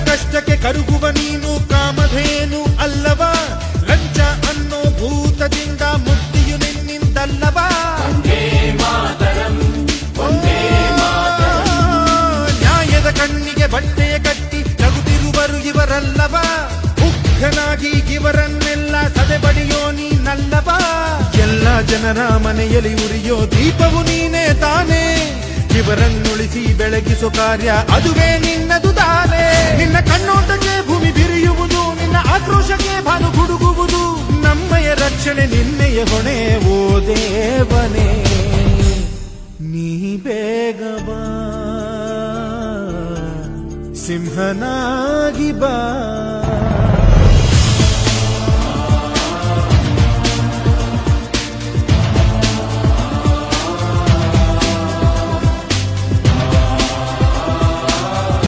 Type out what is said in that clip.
ಕಷ್ಟಕ್ಕೆ ಕರುಗುವ ನೀನು ಕಾಮಧೇನು ಅಲ್ಲವಾ? ಲಂಚ ಅನ್ನೋ ಭೂತದಿಂದ ಮುಕ್ತಿಯು ನಿನ್ನಿಂದಲ್ಲವಾ? ನ್ಯಾಯದ ಕಣ್ಣಿಗೆ ಬಟ್ಟೆಯ ಕಟ್ಟಿ ನಗುತ್ತಿರುವರು ಇವರಲ್ಲವಾ? ಮುಗ್ಧನಾಗಿ ಇವರನ್ನೆಲ್ಲ ಸದೆಬಡಿಯೋ ನೀನಲ್ಲವಾ? ಎಲ್ಲ ಜನರ ಮನೆಯಲ್ಲಿ ಉರಿಯೋ ದೀಪವು ನೀನೇ ತಾನೇ. ಇವರನ್ನುಳಿಸಿ ಬೆಳಗಿಸೋ ಕಾರ್ಯ ಅದುವೇ ನಿನ್ನದು ತಾನೇ. ನಿನ್ನ ಕಣ್ಣೋಟಕ್ಕೆ ಭೂಮಿ ಬಿರಿಯುವುದು, ನಿನ್ನ ಆಕ್ರೋಶಕ್ಕೆ ಭಾನು ಗುಡುಗುವುದು. ನಮ್ಮಯ ರಕ್ಷಣೆ ನಿನ್ನೆಯ ಹೊಣೆ ಓ ದೇವನೇ. ನೀ ಬೇಗ ಬಾ, ಸಿಂಹನಾಗಿ ಬಾ.